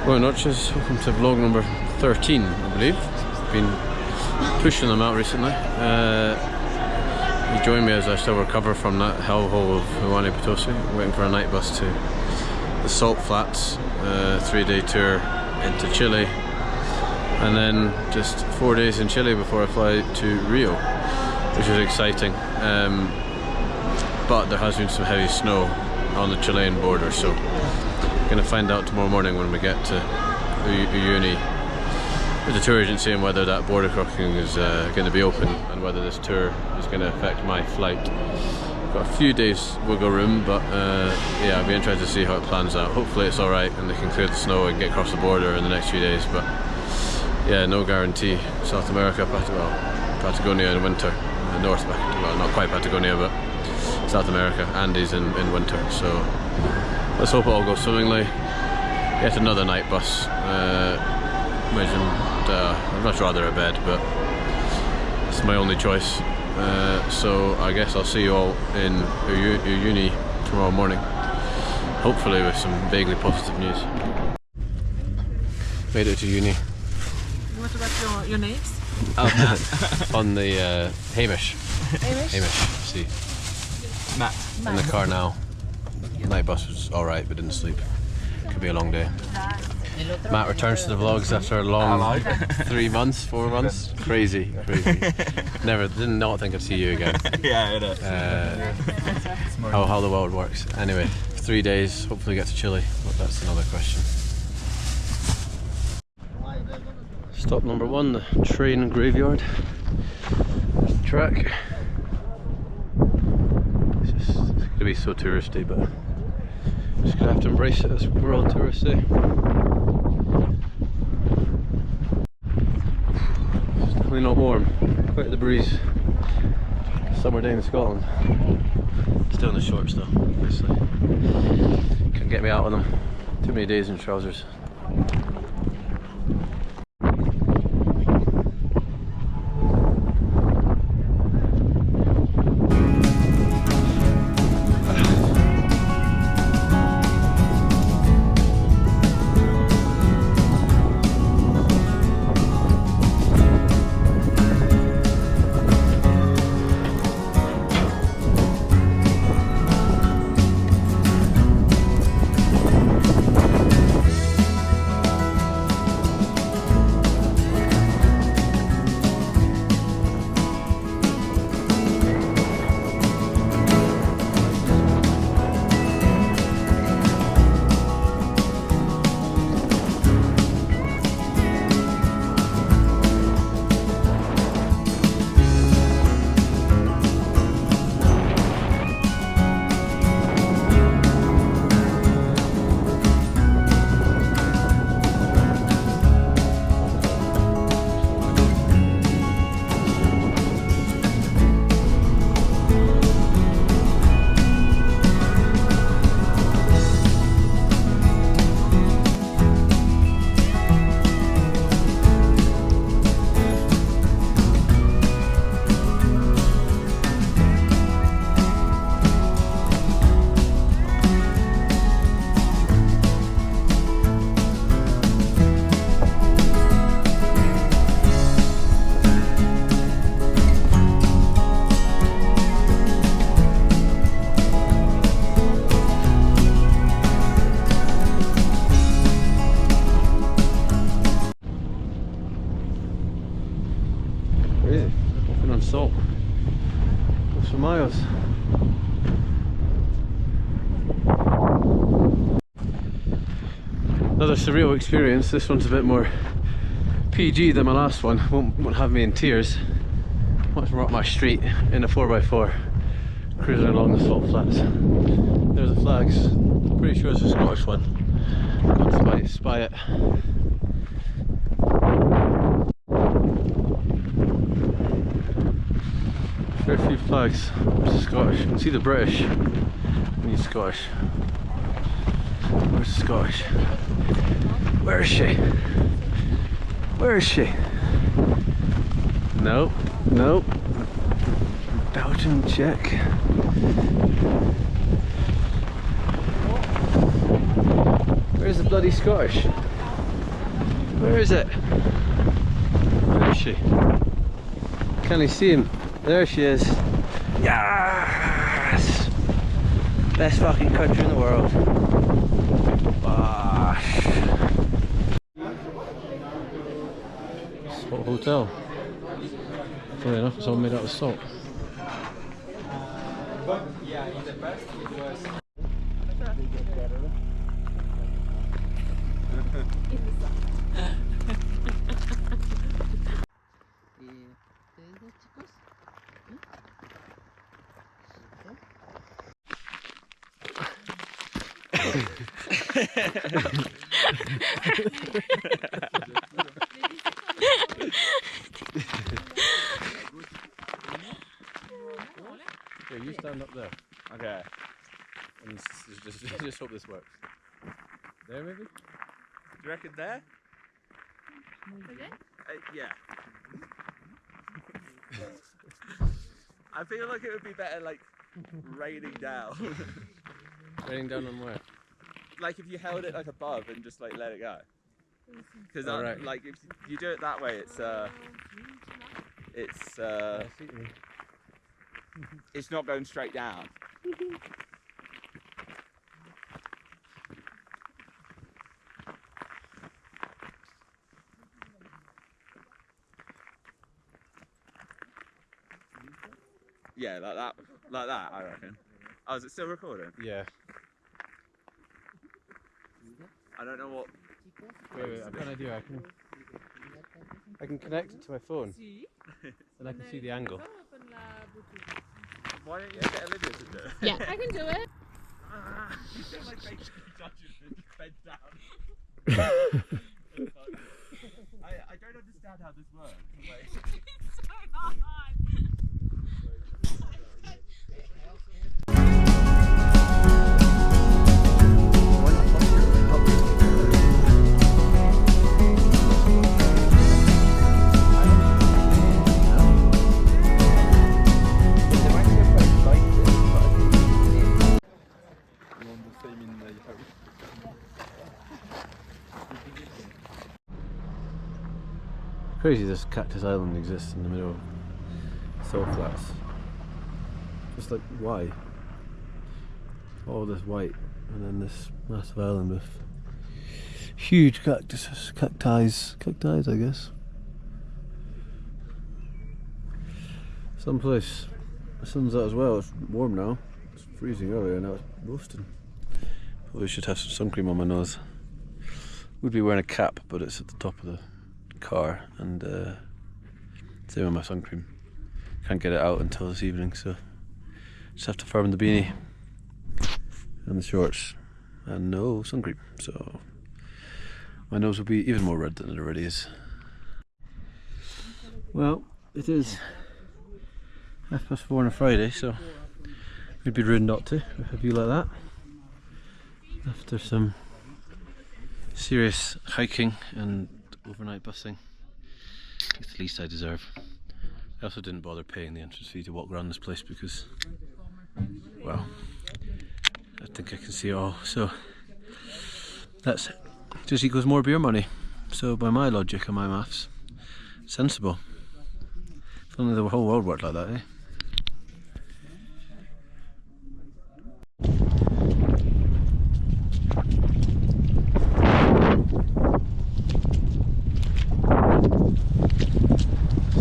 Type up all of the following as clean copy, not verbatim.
Buenas noches, welcome to vlog number 13, I believe. Been pushing them out recently. You join me as I still recover from that hellhole of Huayna Potosi, waiting for a night bus to the Salt Flats, 3-day tour into Chile, and then just 4 days in Chile before I fly to Rio, which is exciting. But there has been some heavy snow on the Chilean border, so going to find out tomorrow morning when we get to Uyuni with the tour agency and whether that border crossing is going to be open and whether this tour is going to affect my flight. Got a few days wiggle room, but yeah, I'll be interested to see how it plans out. Hopefully it's alright and they can clear the snow and get across the border in the next few days, but yeah, no guarantee. South America, Patagonia in winter, North, well, not quite Patagonia, but South America, Andes in winter, so let's hope it all goes swimmingly. Yet another night bus, which I'd much rather a bed, but it's my only choice. So I guess I'll see you all in Uyuni tomorrow morning, hopefully with some vaguely positive news. Made it to Uyuni. What about your names? Oh, Matt. On the Hamish. Hamish, see. Matt. In the car now. Night bus was alright, but didn't sleep. Could be a long day. Matt returns to the vlogs after a long 3 months, 4 months. Crazy. Did not think I'd see you again. Yeah, it is. How the world works. Anyway, 3 days, hopefully get to Chile, but that's another question. Stop number 1, the train graveyard. There's the track. It's gonna be so touristy, but just gonna have to embrace it as world touristy. It's definitely not warm. Quite the breeze. Summer day in Scotland. Still in the shorts though, obviously. Couldn't get me out of them. Too many days in trousers. Salt. Goes for miles. Another surreal experience. This one's a bit more PG than my last one. Won't have me in tears. Much more up my street in a 4x4, cruising along the Salt Flats. There's the flags. Pretty sure it's a Scottish one. Got to spy it. Fair few flags. Where's the Scottish? You can see the British. We need Scottish. Where's the Scottish? Where is she? Where is she? Nope. Nope. Belgian, Czech. Where's the bloody Scottish? Where is it? Where is she? Can I see him? There she is. Yes! Best fucking country in the world. Bosh. Salt Hotel. Funny enough, it's all made out of salt. Yeah, in the past it was. Here, you stand up there. Okay. And just hope this works. There, maybe? Do you reckon there? Yeah. I feel like it would be better like raining down. Raining down on where? Like if you held it like above and just like let it go. Because right. like if you do it that way, it's not going straight down. Yeah, like that, I reckon. Oh, is it still recording? Yeah. I don't know what. Wait, I've got an idea. I can connect it to my phone, and I can see the angle. Why don't you get Olivia to do it? Yeah, I can do it. You feel like basically judging bed down. I don't understand how this works. Like, It's so hard. Crazy this cactus island exists in the middle of salt flats. Just like, why? All this white and then this massive island with huge cacti I guess. Someplace the sun's out as well. It's warm now. It's freezing earlier, now it's roasting. Probably should have some sun cream on my nose. Would be wearing a cap, but it's at the top of the car, and same with my sun cream. Can't get it out until this evening, so just have to firm the beanie and the shorts and no sun cream, so my nose will be even more red than it already is. Well, it is 4:30 on a Friday, so it'd be rude not to with a view like that after some serious hiking and overnight busing. It's the least I deserve. I also didn't bother paying the entrance fee to walk around this place because, well, I think I can see it all, so that's just equals more beer money. So by my logic and my maths, sensible. If only the whole world worked like that, eh?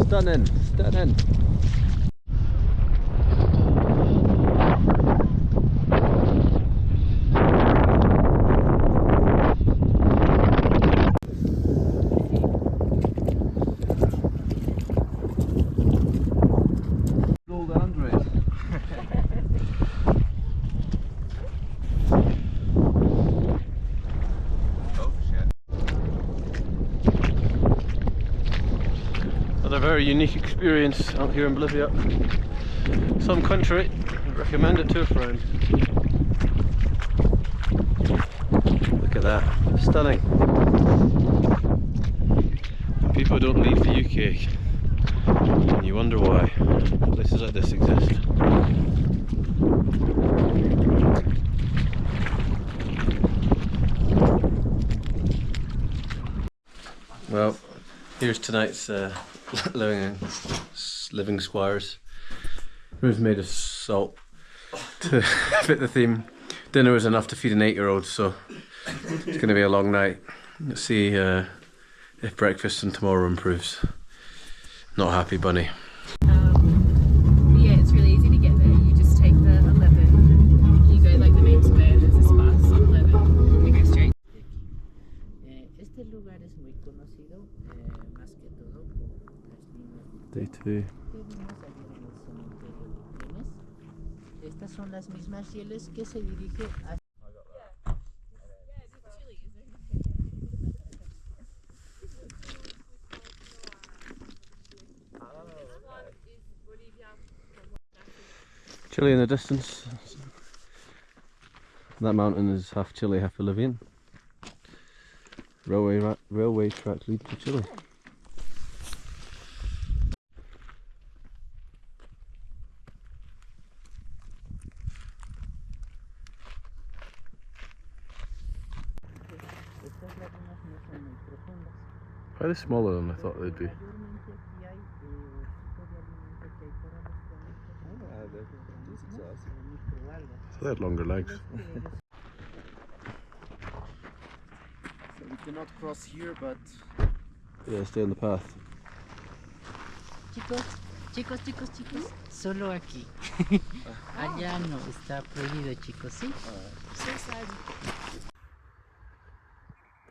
Stunning, stunning. Old Andres. A very unique experience out here in Bolivia. Some country, I'd recommend it to a friend. Look at that, stunning. People don't leave the UK, and you wonder why. Places like this exist. Well, here's tonight's living squires. Room's made of salt to fit the theme. Dinner was enough to feed an 8-year-old, so it's going to be a long night. Let's see if breakfast and tomorrow improves. Not happy, bunny. Yeah, it's really easy to get there. You just take the 11. You go like the main square. There's this bus on 11. You go straight. Este lugar es muy conocido, más que todo por las líneas Day 2. que vimos ayer en el cementerio de trenes. Estas son las mismas rieles que se dirige hacia... Chile in the distance. That mountain is half Chile, half Bolivian. Railway track lead to Chile. Estas lagunas no son muy profundas. Why are they smaller than I thought they'd be? Mayormente aquí hay tipo de alimento que hay para los conejos. Microalgas. So they had longer legs. So we cannot cross here, but Yeah, stay on the path. Chicos, solo aquí. Allá no, está prohibido, chicos, ¿sí? So sad.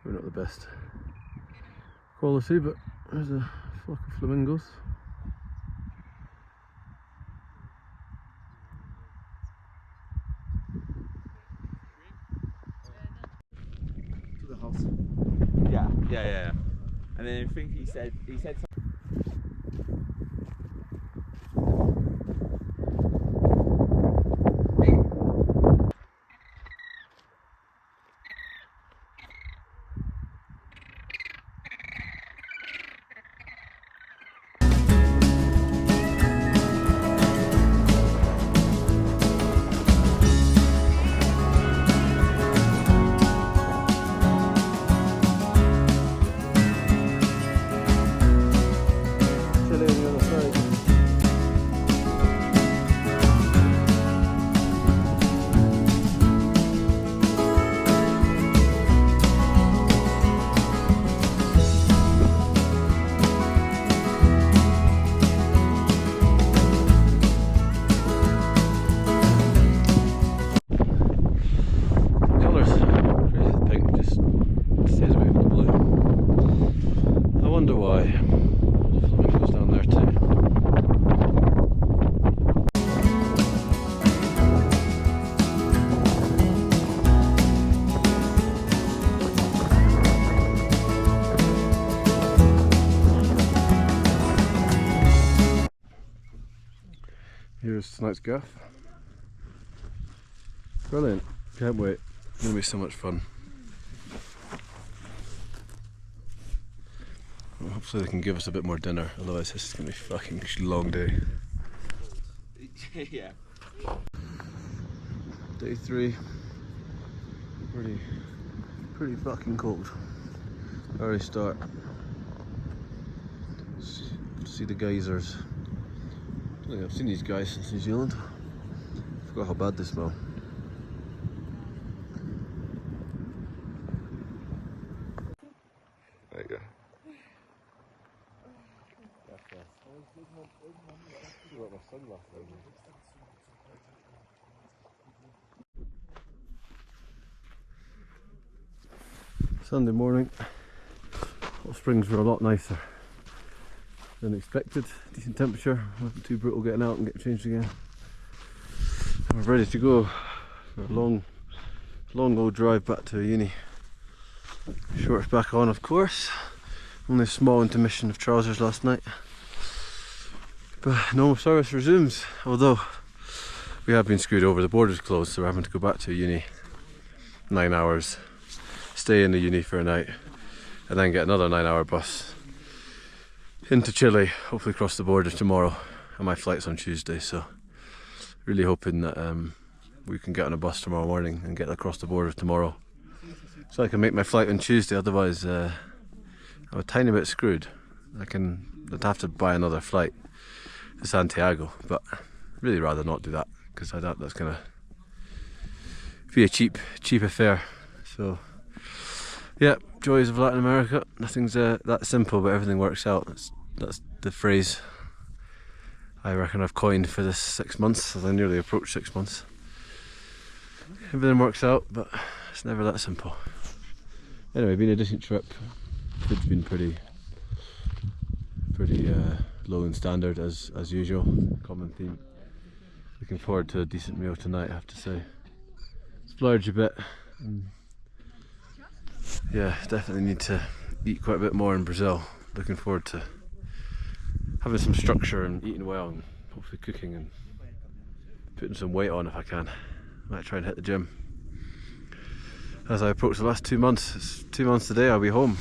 Probably not the best quality, but there's a flock of flamingos. to the house. Yeah. And then I think he said something. Chile on the other side. Colours, crazy, the pink just stays away from the blue. I wonder why. The flamingos down there too. Here's tonight's gaff. Brilliant. Can't wait. It's gonna be so much fun. Well, hopefully they can give us a bit more dinner, otherwise this is gonna be a fucking long day. Yeah. Day 3. Pretty fucking cold. Early start. See the geysers. I don't think I've seen these guys since New Zealand. Forgot how bad they smell. There you go. Sunday morning. Hot springs were a lot nicer than expected. Decent temperature, wasn't too brutal getting out and getting changed again. And we're ready to go for a long old drive back to uni. Shorts back on, of course. Only a small intermission of trousers last night. But normal service resumes, although we have been screwed over. The border's closed, so we're having to go back to uni. 9 hours, stay in the uni for a night, and then get another 9-hour bus into Chile, hopefully cross the border tomorrow. And my flight's on Tuesday, so really hoping that we can get on a bus tomorrow morning and get across the border tomorrow, so I can make my flight on Tuesday. Otherwise I'm I'm a tiny bit screwed. I'd have to buy another flight to Santiago, but I'd really rather not do that because I doubt that's gonna be a cheap affair. So yeah, joys of Latin America. Nothing's that simple, but everything works out. That's the phrase I reckon I've coined for this 6 months, as I nearly approached 6 months. Everything works out, but it's never that simple. Anyway, been a decent trip. Food's been pretty low in standard as usual. Common theme. Looking forward to a decent meal tonight, I have to say. Splurge a bit. Yeah, definitely need to eat quite a bit more in Brazil. Looking forward to having some structure and eating well, and hopefully cooking and putting some weight on if I can. Might try and hit the gym. As I approach the last 2 months, it's 2 months today, I'll be home,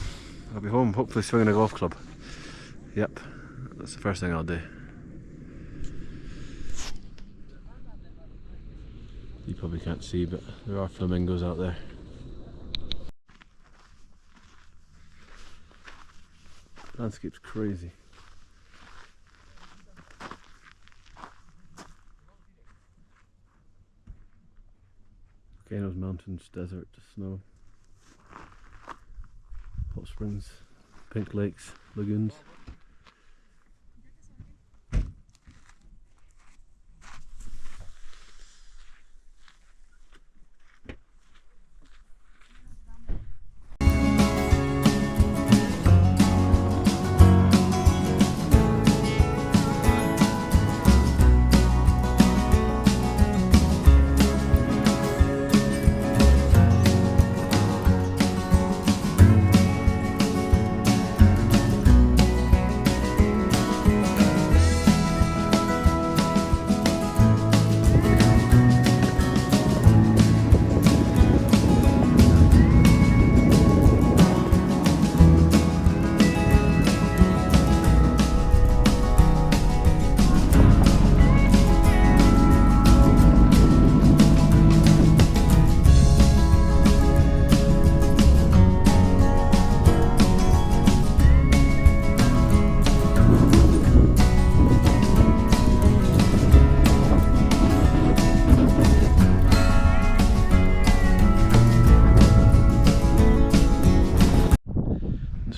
hopefully swinging a golf club. Yep, that's the first thing I'll do. You probably can't see, but there are flamingos out there. Landscape's crazy. Volcanoes, mountains, desert, snow, hot springs, pink lakes, lagoons.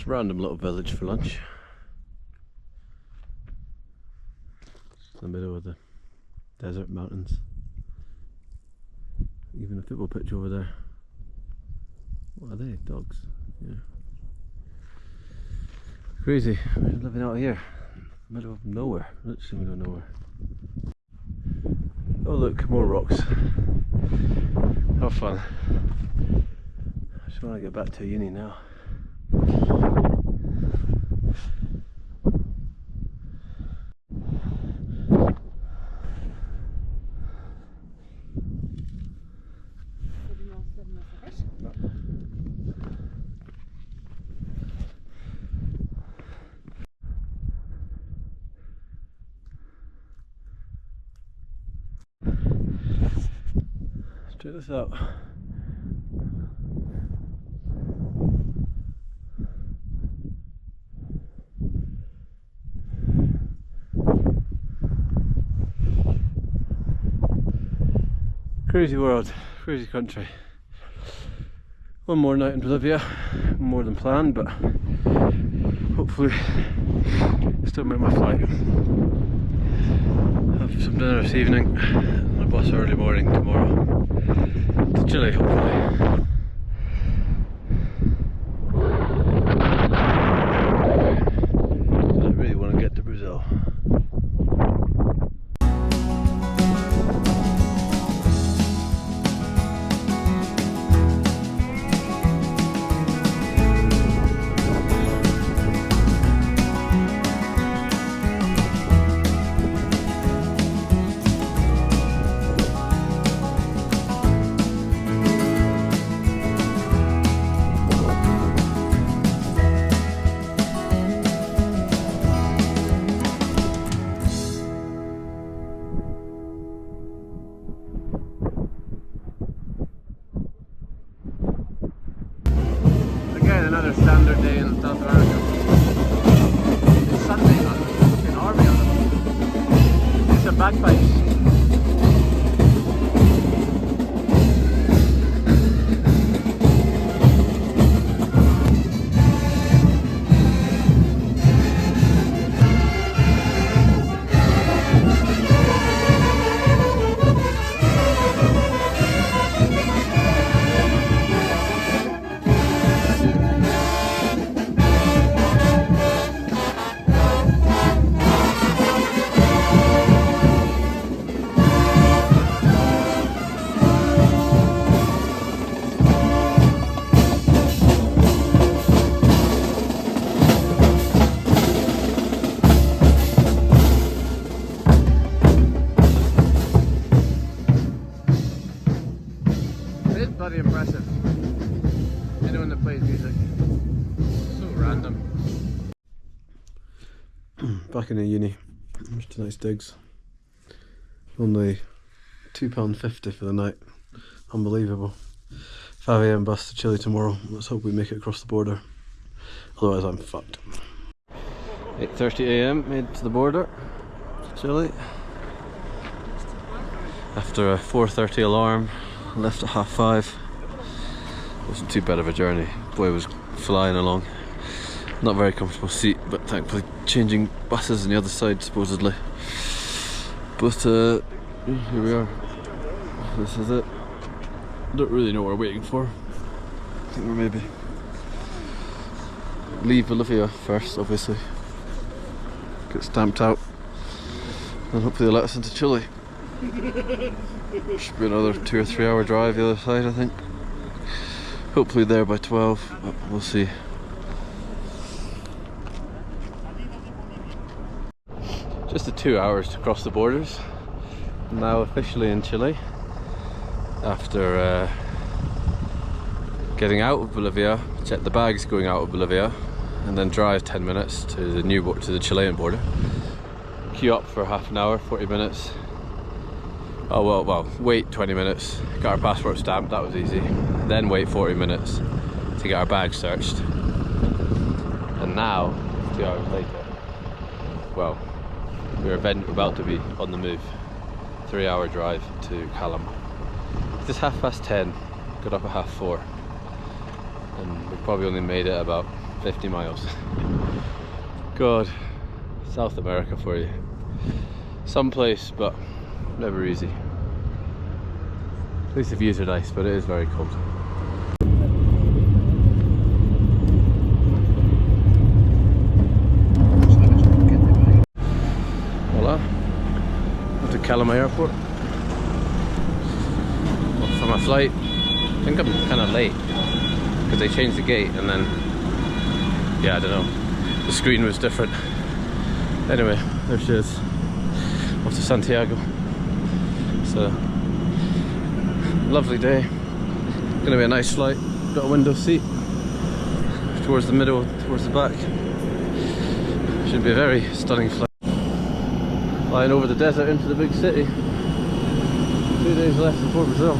Random little village for lunch. It's in the middle of the desert mountains. Even a football pitch over there. What are they? Dogs? Yeah. Crazy. We're living out here. Middle of nowhere. Literally middle of nowhere. Oh look, more rocks. How fun. I just want to get back to uni now. Check this out. Crazy world, crazy country. One more night in Bolivia, more than planned, but hopefully still make my flight. Have some dinner this evening and a bus early morning tomorrow to Chile, hopefully. I really want to get to Brazil. standard day in South America. It's Sunday, man. Fucking army on them. Do some bagpipes. Bloody impressive. Anyone that plays music, so random. Back in the uni, there's tonight's digs. Only £2.50 for the night. Unbelievable. 5 AM bus to Chile tomorrow. Let's hope we make it across the border. Otherwise I'm fucked. 8:30 AM made it to the border to Chile. After a 4:30 alarm. Left at 5:30. Wasn't too bad of a journey. Boy was flying along. Not very comfortable seat, but thankfully changing buses on the other side supposedly. But here we are. This is it. Don't really know what we're waiting for. I think we're maybe leave Bolivia first, obviously. Get stamped out, and hopefully they'll let us into Chile. Should be another 2 or 3 hour drive the other side, I think. Hopefully there by 12, but we'll see. Just the 2 hours to cross the borders. Now officially in Chile. After getting out of Bolivia, check the bags going out of Bolivia, and then drive 10 minutes to the Chilean border. Queue up for half an hour, 40 minutes. Oh well, wait 20 minutes, got our passport stamped, that was easy. Then wait 40 minutes to get our bags searched. And now, 2 hours later, well, we're about to be on the move. 3 hour drive to Calama. It's 10:30, got up at 4:30. And we've probably only made it about 50 miles. God, South America for you. Someplace, but never easy. At least the views are nice, but it is very cold. Voila. Went to Calama Airport. Well, for my flight, I think I'm kind of late because they changed the gate and then, yeah, I don't know, the screen was different. Anyway, there she is. Off to Santiago. It's a lovely day. Gonna be a nice flight. Got a window seat towards the middle, towards the back. Should be a very stunning flight. Flying over the desert into the big city. 2 days left before Brazil.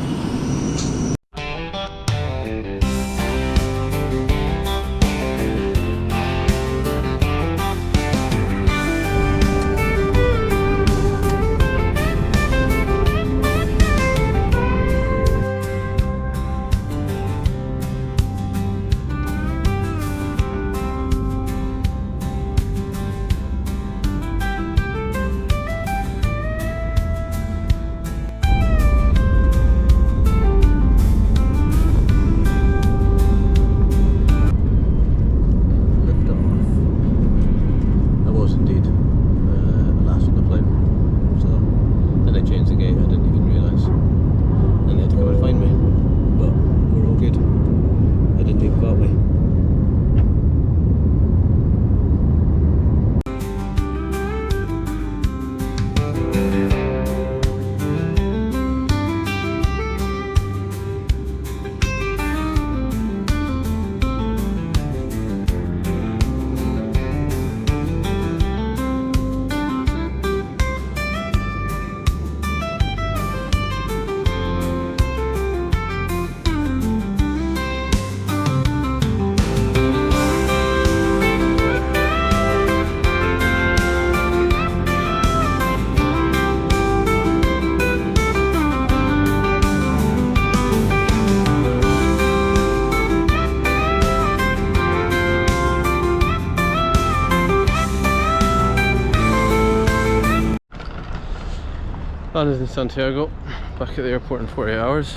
Landed in Santiago, back at the airport in 48 hours.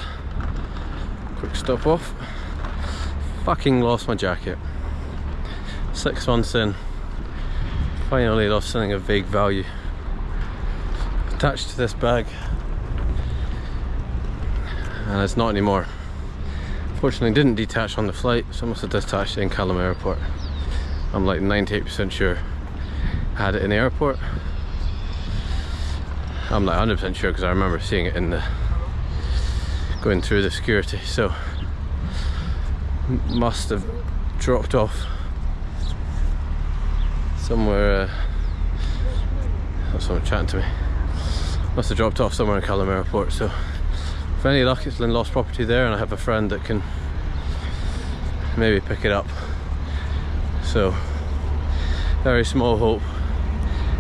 Quick stop off. Fucking lost my jacket. 6 months in, finally lost something of vague value. Attached to this bag, and it's not anymore. Fortunately, didn't detach on the flight, so I must have detached it in Callum Airport. I'm like 98% sure I had it in the airport. I'm like 100% sure because I remember seeing it in the going through the security. So must have dropped off somewhere. Someone chatting to me. Must have dropped off somewhere in Callum Airport. So for any luck, it's lost property there, and I have a friend that can maybe pick it up. So very small hope,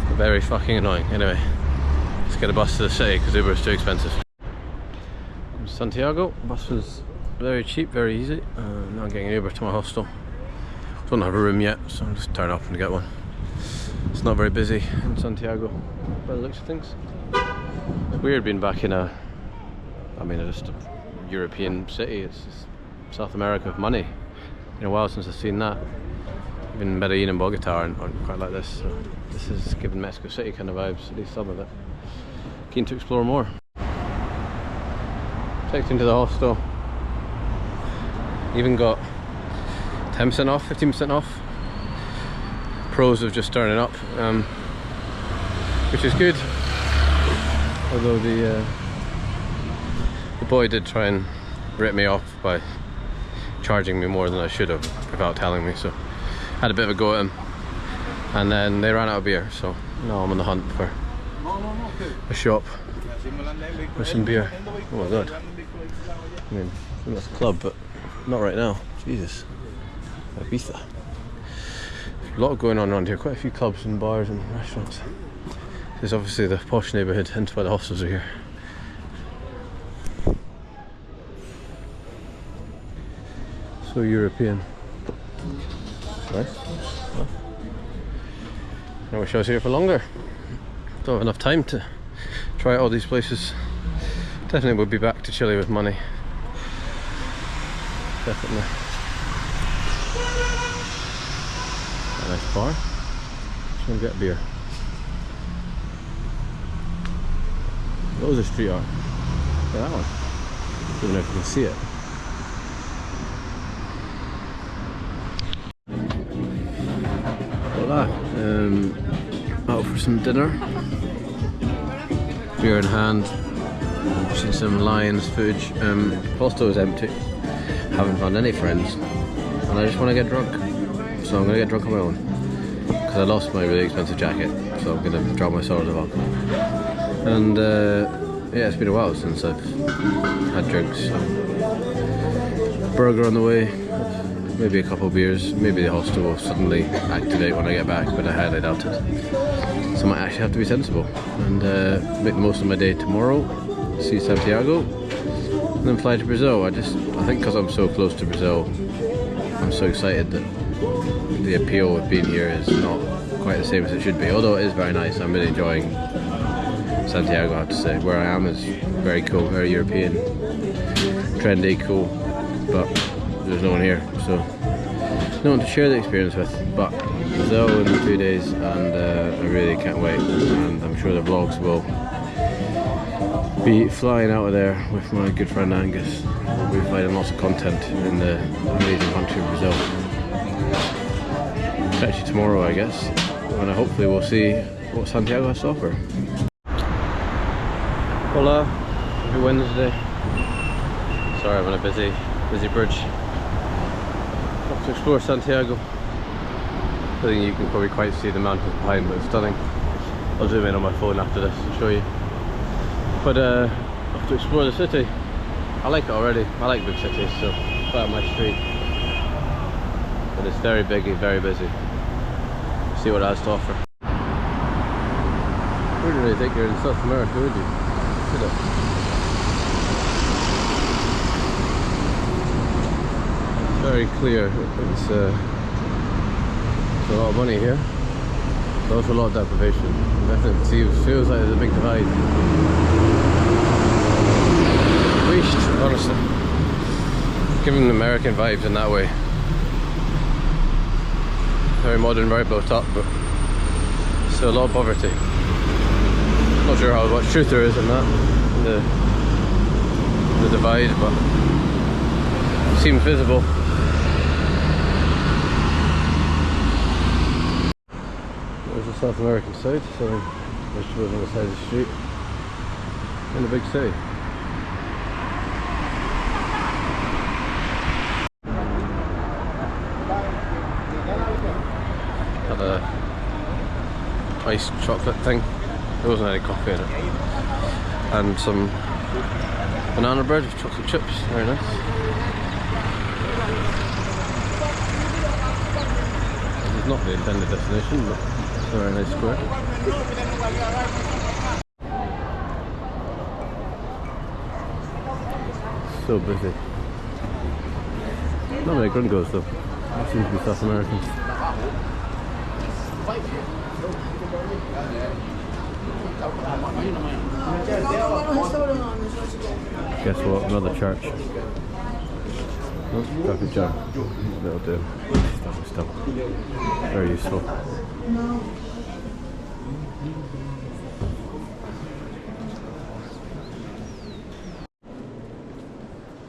but very fucking annoying. Anyway, let's get a bus to the city because Uber is too expensive. From Santiago, bus was very cheap, very easy. Now I'm getting an Uber to my hostel. Don't have a room yet, so I'll just turn up and get one. It's not very busy in Santiago by the looks of things. It's weird being back in just a European city. It's just South America of money. Been a while since I've seen that. Even Medellin and Bogota aren't quite like this. So this is giving Mexico City kind of vibes, at least some of it. Keen to explore more. Checked into the hostel. Even got 10% off, 15% off. Pros of just turning up, which is good. Although the boy did try and rip me off by charging me more than I should have without telling me, so had a bit of a go at him, and then they ran out of beer, so now I'm on the hunt for a shop for some beer. Oh my god, I mean, that's a club, but not right now. Jesus, Ibiza. A lot going on around here, quite a few clubs and bars and restaurants. This is obviously the posh neighbourhood, hence why the hostels are here. So European. Nice. I wish I was here for longer. Don't have enough time to try out all these places. Definitely would be back to Chile with money. Definitely. A nice bar. Just gonna get a beer. Loads of street art. Look at that one. Don't know if you can see it. Voila. Out for some dinner. Beer in hand. Watching some Lions footage. Hostel is empty. Haven't found any friends. And I just want to get drunk. So I'm going to get drunk on my own. Because I lost my really expensive jacket. So I'm going to drown my sorrows of alcohol. And yeah, it's been a while since I've had drinks. So. Burger on the way, maybe a couple of beers, maybe the hostel will suddenly activate when I get back, but I highly doubt it. So I might actually have to be sensible and make the most of my day tomorrow, see Santiago, and then fly to Brazil. I think because I'm so close to Brazil, I'm so excited that the appeal of being here is not quite the same as it should be, although it is very nice. I'm really enjoying Santiago, I have to say. Where I am is very cool, very European, trendy, cool, but there's no one here, so no one to share the experience with. But Brazil in 2 days, and I really can't wait, and I'm sure the vlogs will be flying out of there with my good friend Angus. We'll be providing lots of content in the amazing country of Brazil. Catch you tomorrow, I guess, and hopefully we'll see what Santiago has to offer. Hola, happy Wednesday. Sorry, I'm on a busy bridge. Off to explore Santiago. I think you can probably quite see the mountains behind, but it's stunning. I'll zoom in on my phone after this to show you. But off to explore the city. I like it already. I like big cities, so it's right up my street. But it's very big and very busy. See what it has to offer. You wouldn't really think you're in South America, would you? Look at it. Very clear. It's a lot of money here. There's also a lot of deprivation. Definitely feels like there's a big divide. honestly. Giving American vibes in that way. Very modern, very built up, but still a lot of poverty. Not sure how much truth there is in that, in the divide, but it seems visible. There's the South American side, selling vegetables on the side of the street in the big city. Had a iced chocolate thing. There wasn't any coffee in it. And some banana bread with chocolate chips. Very nice. This is not the intended destination, but it's a very nice square. So busy. Not many gringos though. They seem to be South Americans. Guess what? Another church. Oh, traffic jam. That'll do. Still. Very useful.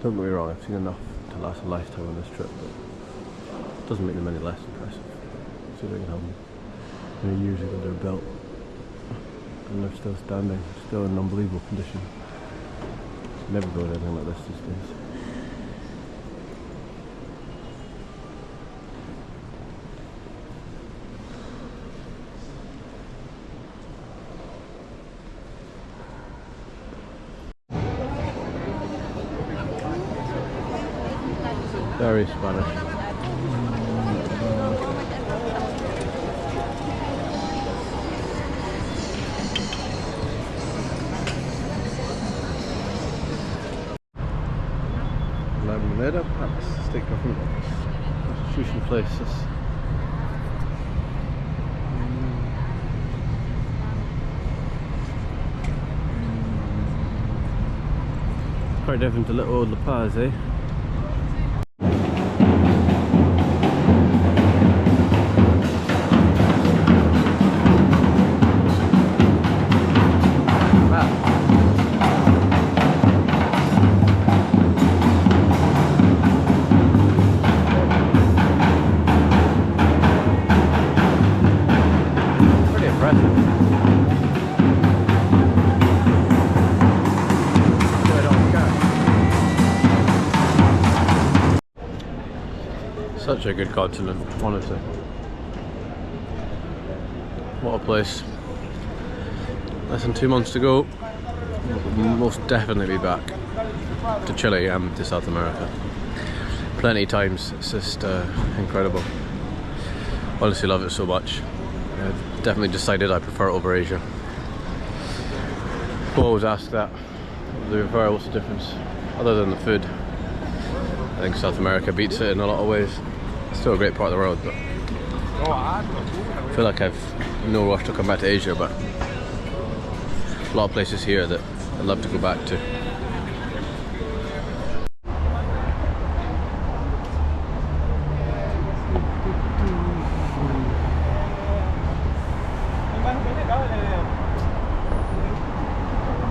Don't get me wrong, I've seen enough to last a lifetime on this trip, but it doesn't make them any less impressive. Considering how many years ago they were built. And they're still standing, still in unbelievable condition. Never build anything like this these days. Very Spanish. La Moneda, that's state government office. Constitution places. Quite different to little old La Paz, eh? Such a good continent, honestly. What a place. Less than 2 months to go. We'll most definitely be back to Chile and to South America. Plenty of times, it's just incredible. Honestly love it so much. I've definitely decided I prefer it over Asia. People always ask that. What's the difference? Other than the food. I think South America beats it in a lot of ways. It's still a great part of the world, but I feel like I've no rush to come back to Asia, but a lot of places here that I'd love to go back to.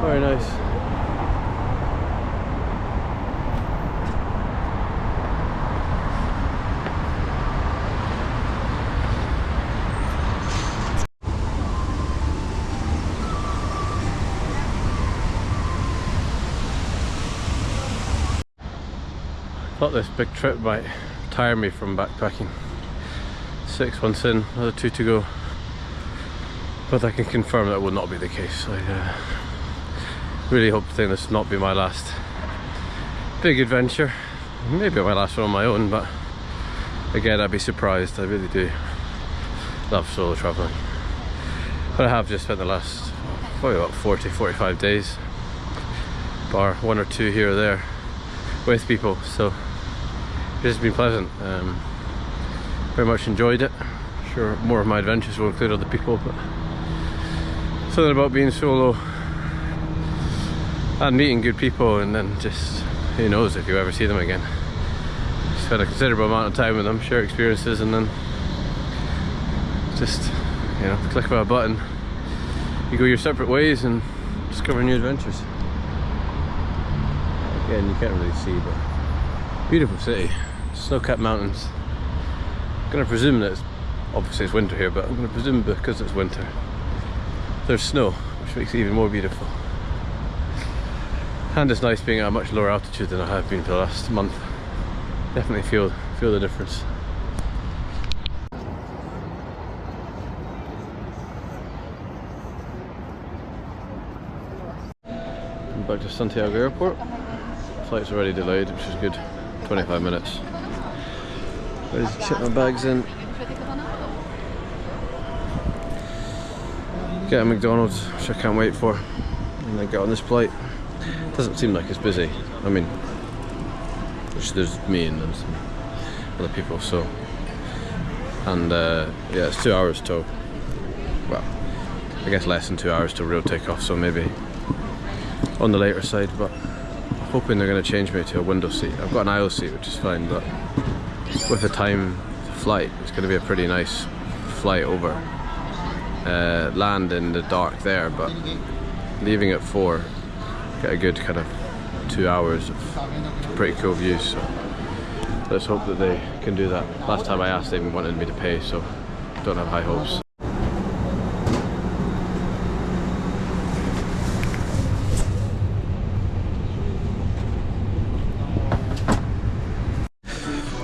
Very nice. Thought this big trip might tire me from backpacking. 6 months in, another 2 to go. But I can confirm that will not be the case. I really hope to think this will not be my last big adventure. Maybe my last one on my own, but again, I'd be surprised. I really do love solo traveling. But I have just spent the last probably about 40-45 days, bar 1 or 2 here or there, with people, so it's been pleasant. Very much enjoyed it. Sure, more of my adventures will include other people, but something about being solo and meeting good people and then just who knows if you ever see them again. Spent a considerable amount of time with them, share experiences, and then just, you know, click of a button, you go your separate ways and discover new adventures. Again, you can't really see, but beautiful city, snow-capped mountains. I'm gonna presume that obviously it's winter here, but I'm gonna presume because it's winter, there's snow, which makes it even more beautiful. And it's nice being at a much lower altitude than I have been for the last month. Definitely feel the difference. I'm back to Santiago Airport. Flight's already delayed, which is good. 25 minutes. Ready to check my bags in. Get a McDonald's, which I can't wait for, and then get on this flight. Doesn't seem like it's busy. I mean, there's me and some other people, so. And yeah, it's 2 hours till, well, I guess less than 2 hours till real takeoff, so maybe on the later side, but I'm hoping they're going to change me to a window seat. I've got an aisle seat, which is fine, but with the time to flight, it's going to be a pretty nice flight over. Land in the dark there, but leaving at 4, get a good kind of 2 hours of pretty cool views, so let's hope that they can do that. Last time I asked, they even wanted me to pay, so don't have high hopes.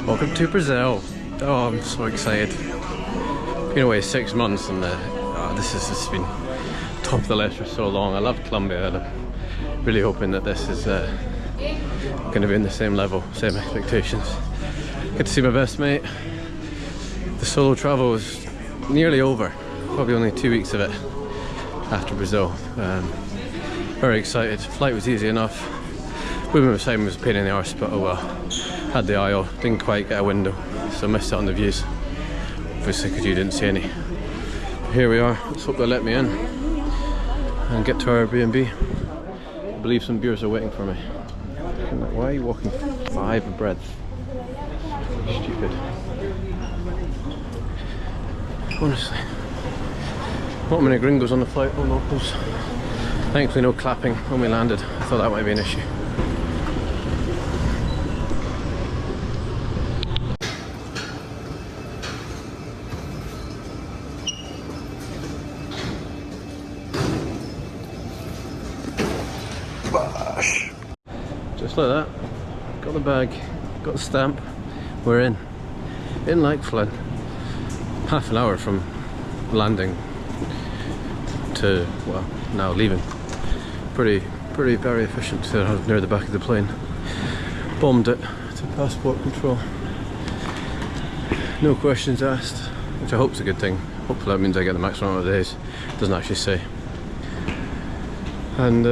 Welcome to Brazil. Oh, I'm so excited. Been away 6 months, and this has just been top of the list for so long. I loved Colombia, and I'm really hoping that this is going to be in the same level, same expectations. Get to see my best mate. The solo travel is nearly over. Probably only 2 weeks of it after Brazil. Very excited. Flight was easy enough. Moving beside me was a pain in the arse, but oh well. Had the aisle, didn't quite get a window, so missed out on the views. Obviously, because you didn't see any. Here we are. Let's hope they let me in and get to our Airbnb. I believe some beers are waiting for me. Why are you walking 5 a breadth? Stupid. Honestly. Not many gringos on the flight, or locals. Thankfully no clapping when we landed. I thought that might be an issue. Just like that, got the bag, got the stamp, we're in like Flynn. Half an hour from landing to, well, now leaving. Pretty very efficient. So I was near the back of the plane, bombed it to passport control, no questions asked, which I hope is a good thing. Hopefully that means I get the maximum amount of days. Doesn't actually say. And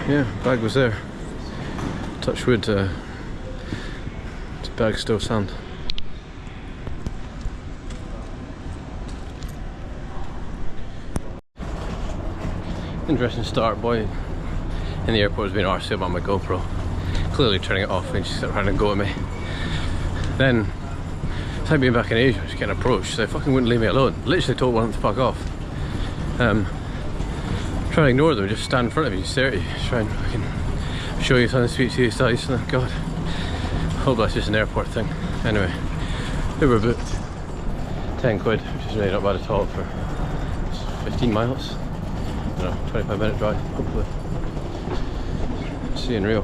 yeah, bag was there. Touch wood, this bag's still sound. Interesting start. Boy in the airport has been arsey about my GoPro, clearly turning it off and she started trying to go at me. Then it's like being back in Asia, just getting approached, so they fucking wouldn't leave me alone. Literally told one of them to fuck off. Try to ignore them, just stand in front of you, stare at you, try and fucking show you something, speak to you, tell you something. God, hope that's just an airport thing. Anyway, we were booked 10 quid, which is really not bad at all for 15 miles. I don't know, 25-minute drive, hopefully. See you in Rio.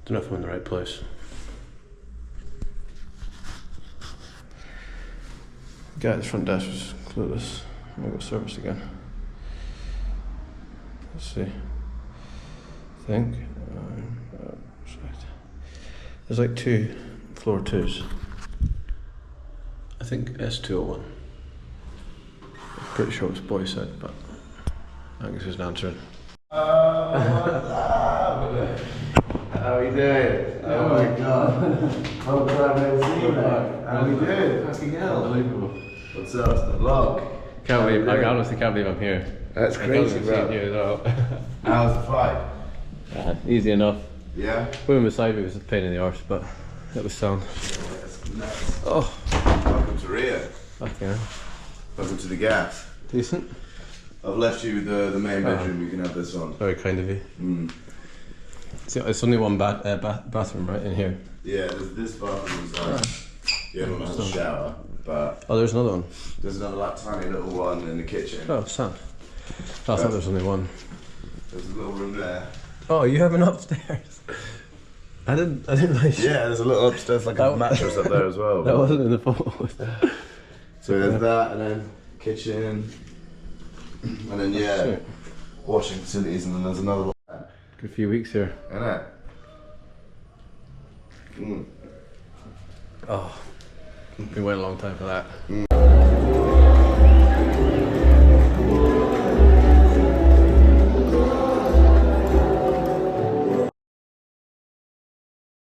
Don't know if I'm in the right place. The guy at the front desk was clueless. I got service again. Let's see. I think that's right. There's like 2 floor 2s. I think S201. I'm pretty sure it's boy said, but I guess he's answering. How are you doing? Oh my god. Oh god, I've never seen that. How are you doing? Fucking hell. Unbelievable. What's up? It's the vlog. Can't believe, I honestly can't believe I'm here. That's crazy, bro. You as well. How was the flight? Easy enough. Yeah. Women beside me was a pain in the arse, but it was sound. That's nuts. Oh, Welcome to Rio. fucking hell. Welcome to the gas. Decent. I've left you the main bedroom. You can have this one. Very kind of you. Mm. See, it's only one bathroom, right, in here? Yeah, this bathroom is like, you don't have a shower, but Oh, there's another one. there's another like tiny little one in the kitchen. Oh, sound. I thought there was only one. There's a little room there. Oh, you have an upstairs? I didn't like. Yeah, there's a little upstairs, like a mattress up there as well. That wasn't in the photos. So there's that, and then kitchen, and then Shit. washing facilities, and then there's another one. Good few weeks here. Innit? Mm. Oh, been waiting a long time for that.